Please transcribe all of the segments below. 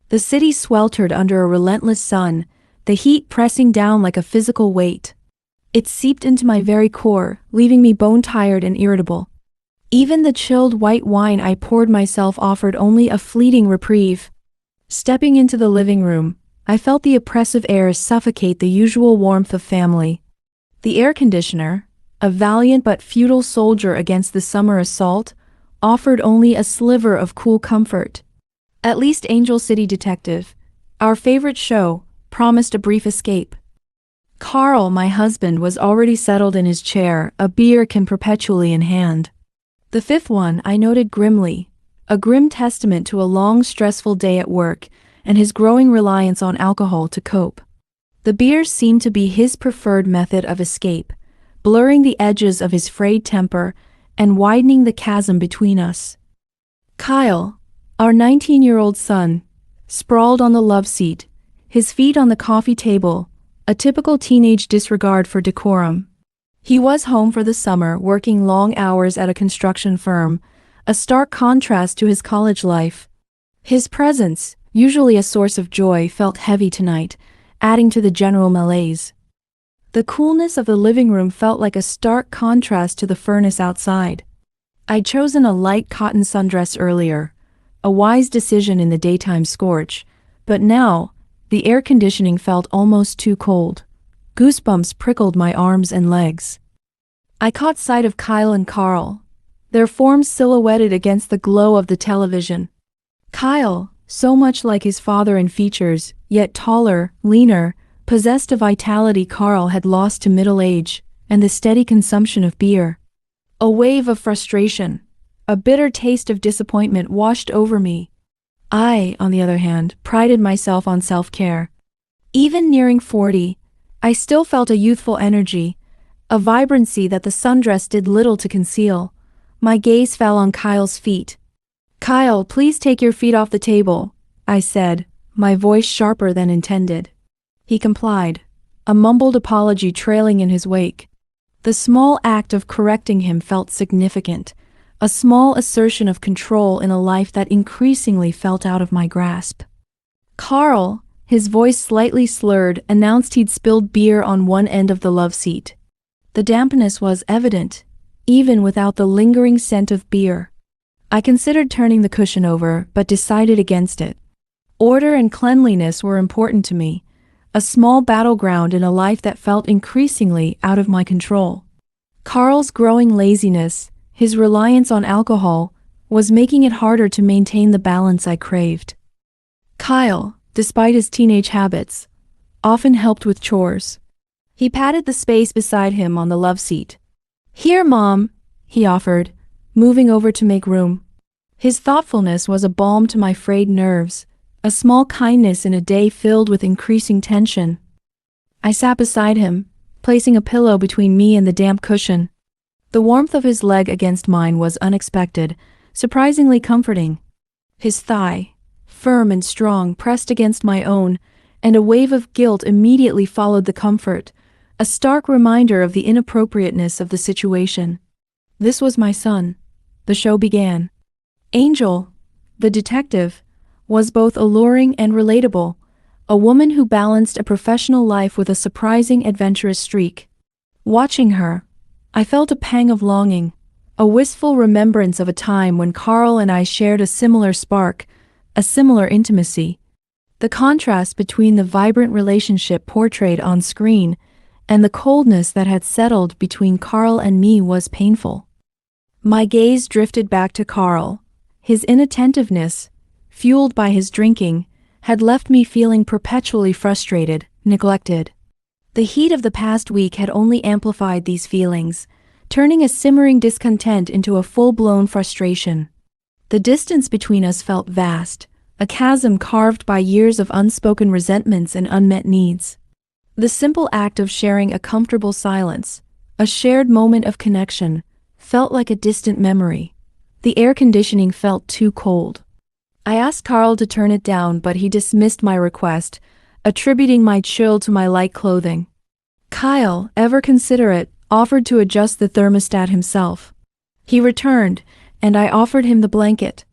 The city sweltered under a relentless sun, the heat pressing down like a physical weight. It seeped into my very core, leaving me bone-tired and irritable. Even the chilled white wine I poured myself offered only a fleeting reprieve. Stepping into the living room, I felt the oppressive air suffocate the usual warmth of family. The air conditioner, a valiant but futile soldier against the summer assault, offered only a sliver of cool comfort. At least Angel City Detective, our favorite show, promised a brief escape. Carl, my husband, was already settled in his chair, a beer can perpetually in hand. The fifth one, I noted grimly, a grim testament to a long, stressful day at work and his growing reliance on alcohol to cope. The beer seemed to be his preferred method of escape, blurring the edges of his frayed temper and widening the chasm between us. Kyle, our 19-year-old son, sprawled on the love seat, his feet on the coffee table, a typical teenage disregard for decorum. He was home for the summer, working long hours at a construction firm, a stark contrast to his college life. His presence, usually a source of joy, felt heavy tonight, adding to the general malaise. The coolness of the living room felt like a stark contrast to the furnace outside. I'd chosen a light cotton sundress earlier, a wise decision in the daytime scorch, but now, the air conditioning felt almost too cold. Goosebumps prickled my arms and legs. I caught sight of Kyle and Carl, their forms silhouetted against the glow of the television. Kyle, so much like his father in features, yet taller, leaner, possessed a vitality Carl had lost to middle age and the steady consumption of beer. A wave of frustration, a bitter taste of disappointment washed over me. I, on the other hand, prided myself on self-care. Even nearing 40, I still felt a youthful energy, a vibrancy that the sundress did little to conceal. My gaze fell on Kyle's feet. "Kyle, please take your feet off the table," I said, my voice sharper than intended. He complied, a mumbled apology trailing in his wake. The small act of correcting him felt significant, a small assertion of control in a life that increasingly felt out of my grasp. Carl, his voice slightly slurred, announced he'd spilled beer on one end of the love seat. The dampness was evident, even without the lingering scent of beer. I considered turning the cushion over, but decided against it. Order and cleanliness were important to me, a small battleground in a life that felt increasingly out of my control. Carl's growing laziness, his reliance on alcohol, was making it harder to maintain the balance I craved. Kyle, despite his teenage habits, often helped with chores. He patted the space beside him on the love seat. "Here, Mom," he offered, moving over to make room. His thoughtfulness was a balm to my frayed nerves, a small kindness in a day filled with increasing tension. I sat beside him, placing a pillow between me and the damp cushion. The warmth of his leg against mine was unexpected, surprisingly comforting. His thigh, firm and strong, pressed against my own, and a wave of guilt immediately followed the comfort, a stark reminder of the inappropriateness of the situation. This was my son. The show began. Angel, the detective, was both alluring and relatable, a woman who balanced a professional life with a surprising adventurous streak. Watching her, I felt a pang of longing, a wistful remembrance of a time when Carl and I shared a similar spark, a similar intimacy. The contrast between the vibrant relationship portrayed on screen and the coldness that had settled between Carl and me was painful. My gaze drifted back to Carl. His inattentiveness, fueled by his drinking, had left me feeling perpetually frustrated, neglected. The heat of the past week had only amplified these feelings, turning a simmering discontent into a full-blown frustration. The distance between us felt vast, a chasm carved by years of unspoken resentments and unmet needs. The simple act of sharing a comfortable silence, a shared moment of connection, felt like a distant memory. The air conditioning felt too cold. I asked Carl to turn it down, but he dismissed my request, attributing my chill to my light clothing. Kyle, ever considerate, offered to adjust the thermostat himself. He returned, and I offered him the blanket.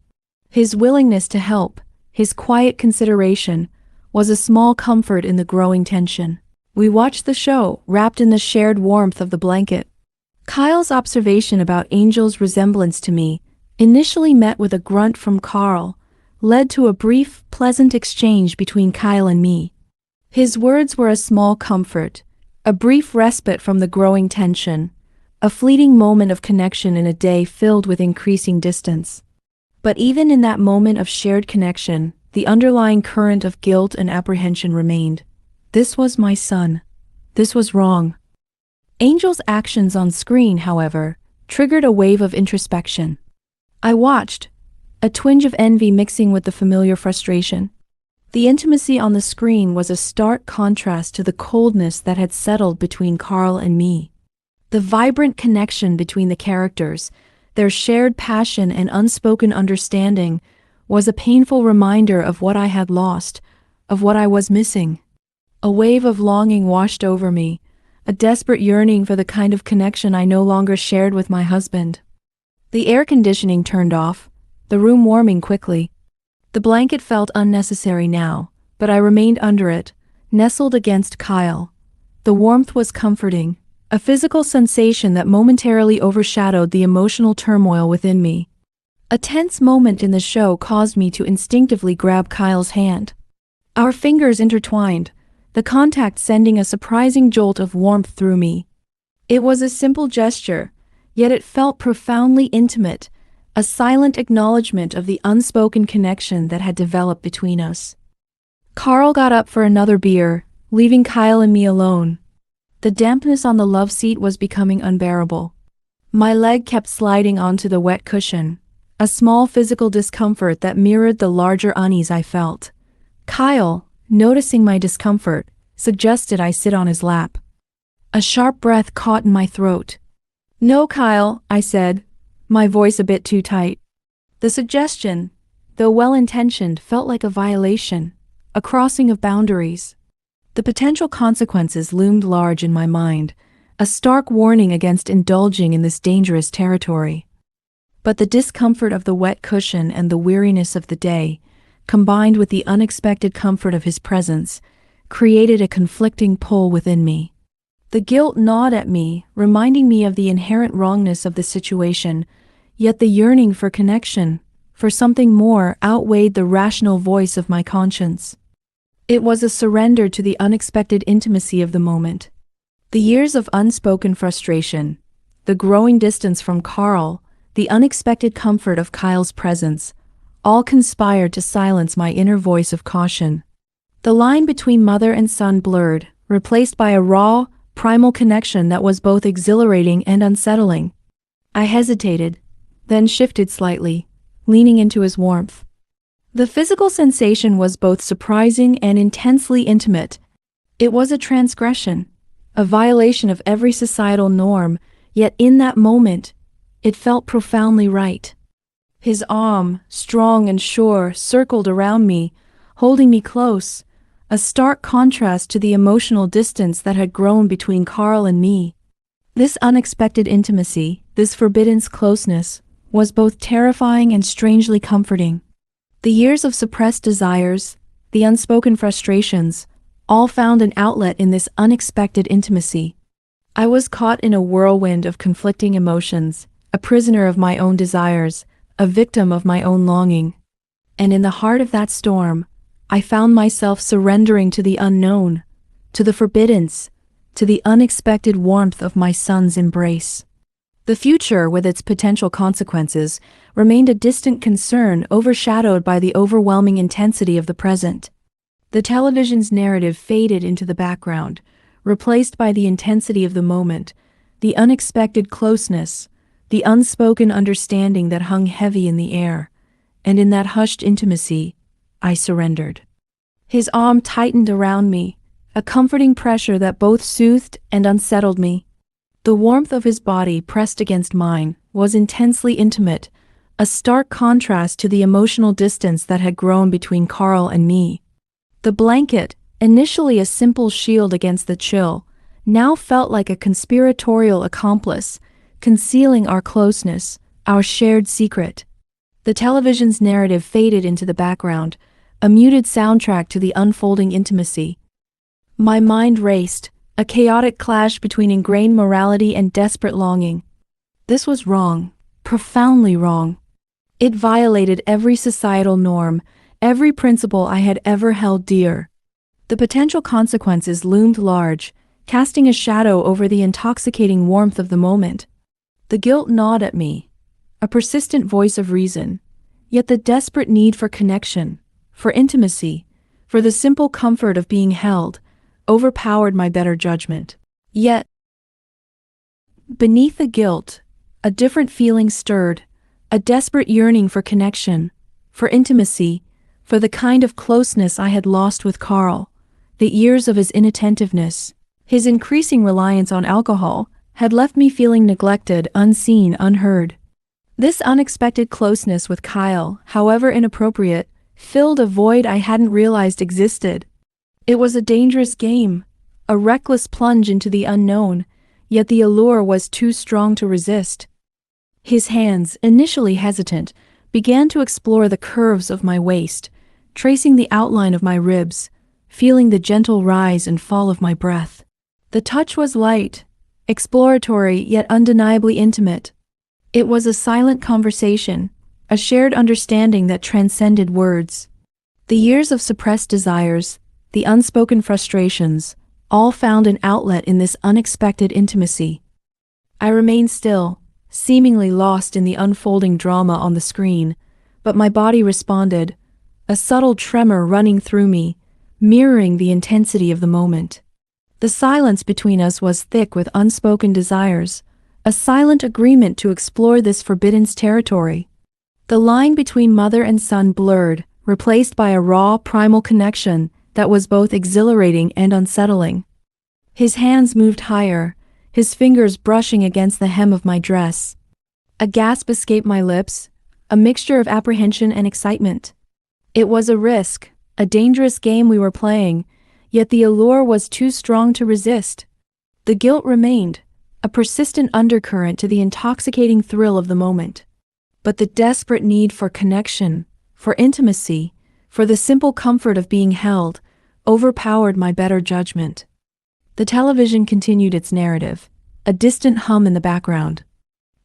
His willingness to help, his quiet consideration, was a small comfort in the growing tension. We watched the show, wrapped in the shared warmth of the blanket. Kyle's observation about Angel's resemblance to me, initially met with a grunt from Carl, led to a brief, pleasant exchange between Kyle and me. His words were a small comfort, a brief respite from the growing tension, a fleeting moment of connection in a day filled with increasing distance. But even in that moment of shared connection, the underlying current of guilt and apprehension remained. This was my son. This was wrong. Angel's actions on screen, however, triggered a wave of introspection. I watched, a twinge of envy mixing with the familiar frustration. The intimacy on the screen was a stark contrast to the coldness that had settled between Carl and me. The vibrant connection between the characters, their shared passion and unspoken understanding, was a painful reminder of what I had lost, of what I was missing. A wave of longing washed over me, a desperate yearning for the kind of connection I no longer shared with my husband. The air conditioning turned off, the room warming quickly. The blanket felt unnecessary now, but I remained under it, nestled against Kyle. The warmth was comforting, a physical sensation that momentarily overshadowed the emotional turmoil within me. A tense moment in the show caused me to instinctively grab Kyle's hand. Our fingers intertwined, the contact sending a surprising jolt of warmth through me. It was a simple gesture, yet it felt profoundly intimate, a silent acknowledgement of the unspoken connection that had developed between us. Carl got up for another beer, leaving Kyle and me alone. The dampness on the love seat was becoming unbearable. My leg kept sliding onto the wet cushion, a small physical discomfort that mirrored the larger unease I felt. Kyle, noticing my discomfort, suggested I sit on his lap. A sharp breath caught in my throat. "No, Kyle," I said, my voice a bit too tight. The suggestion, though well-intentioned, felt like a violation, a crossing of boundaries. The potential consequences loomed large in my mind, a stark warning against indulging in this dangerous territory. But the discomfort of the wet cushion and the weariness of the day, combined with the unexpected comfort of his presence, created a conflicting pull within me. The guilt gnawed at me, reminding me of the inherent wrongness of the situation, yet the yearning for connection, for something more, outweighed the rational voice of my conscience. It was a surrender to the unexpected intimacy of the moment. The years of unspoken frustration, the growing distance from Carl, the unexpected comfort of Kyle's presence, all conspired to silence my inner voice of caution. The line between mother and son blurred, replaced by a raw, primal connection that was both exhilarating and unsettling. I hesitated, then shifted slightly, leaning into his warmth. The physical sensation was both surprising and intensely intimate. It was a transgression, a violation of every societal norm, yet in that moment, it felt profoundly right. His arm, strong and sure, circled around me, holding me close, a stark contrast to the emotional distance that had grown between Carl and me. This unexpected intimacy, this forbidden closeness, was both terrifying and strangely comforting. The years of suppressed desires, the unspoken frustrations, all found an outlet in this unexpected intimacy. I was caught in a whirlwind of conflicting emotions, a prisoner of my own desires, a victim of my own longing. And in the heart of that storm, I found myself surrendering to the unknown, to the forbidden, to the unexpected warmth of my son's embrace. The future, with its potential consequences, remained a distant concern overshadowed by the overwhelming intensity of the present. The television's narrative faded into the background, replaced by the intensity of the moment, the unexpected closeness, the unspoken understanding that hung heavy in the air. And in that hushed intimacy, I surrendered. His arm tightened around me, a comforting pressure that both soothed and unsettled me. The warmth of his body pressed against mine was intensely intimate, a stark contrast to the emotional distance that had grown between Carl and me. The blanket, initially a simple shield against the chill, now felt like a conspiratorial accomplice, concealing our closeness, our shared secret. The television's narrative faded into the background, a muted soundtrack to the unfolding intimacy. My mind raced, a chaotic clash between ingrained morality and desperate longing. This was wrong, profoundly wrong. It violated every societal norm, every principle I had ever held dear. The potential consequences loomed large, casting a shadow over the intoxicating warmth of the moment. The guilt gnawed at me, a persistent voice of reason, yet the desperate need for connection, for intimacy, for the simple comfort of being held, overpowered my better judgment. Yet, beneath the guilt, a different feeling stirred, a desperate yearning for connection, for intimacy, for the kind of closeness I had lost with Carl. The years of his inattentiveness, his increasing reliance on alcohol, had left me feeling neglected, unseen, unheard. This unexpected closeness with Kyle, however inappropriate, filled a void I hadn't realized existed. It was a dangerous game, a reckless plunge into the unknown, yet the allure was too strong to resist. His hands, initially hesitant, began to explore the curves of my waist, tracing the outline of my ribs, feeling the gentle rise and fall of my breath. The touch was light, exploratory yet undeniably intimate. It was a silent conversation, a shared understanding that transcended words. The years of suppressed desires, the unspoken frustrations, all found an outlet in this unexpected intimacy. I remained still, seemingly lost in the unfolding drama on the screen, but my body responded, a subtle tremor running through me, mirroring the intensity of the moment. The silence between us was thick with unspoken desires, a silent agreement to explore this forbidden territory. The line between mother and son blurred, replaced by a raw, primal connection that was both exhilarating and unsettling. His hands moved higher, his fingers brushing against the hem of my dress. A gasp escaped my lips, a mixture of apprehension and excitement. It was a risk, a dangerous game we were playing, yet the allure was too strong to resist. The guilt remained, a persistent undercurrent to the intoxicating thrill of the moment. But the desperate need for connection, for intimacy, for the simple comfort of being held, overpowered my better judgment. The television continued its narrative, a distant hum in the background.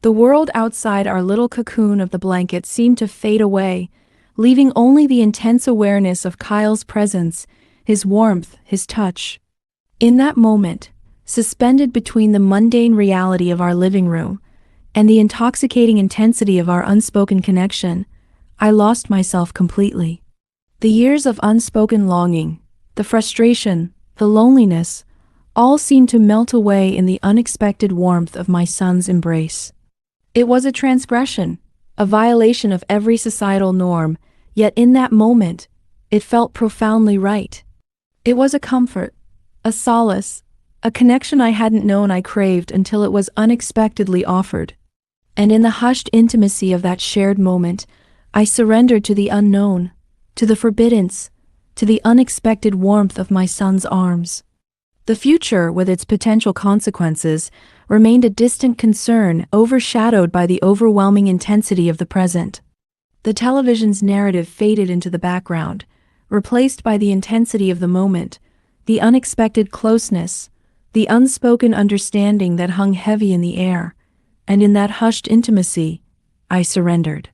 The world outside our little cocoon of the blanket seemed to fade away, leaving only the intense awareness of Kyle's presence, his warmth, his touch. In that moment, suspended between the mundane reality of our living room and the intoxicating intensity of our unspoken connection, I lost myself completely. The years of unspoken longing, the frustration, the loneliness, all seemed to melt away in the unexpected warmth of my son's embrace. It was a transgression, a violation of every societal norm, yet in that moment, it felt profoundly right. It was a comfort, a solace, a connection I hadn't known I craved until it was unexpectedly offered. And in the hushed intimacy of that shared moment, I surrendered to the unknown, to the forbiddance, to the unexpected warmth of my son's arms. The future, with its potential consequences, remained a distant concern overshadowed by the overwhelming intensity of the present. The television's narrative faded into the background, replaced by the intensity of the moment, the unexpected closeness, the unspoken understanding that hung heavy in the air, and in that hushed intimacy, I surrendered.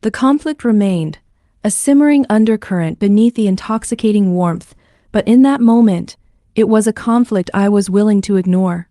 The conflict remained, a simmering undercurrent beneath the intoxicating warmth, but in that moment, it was a conflict I was willing to ignore.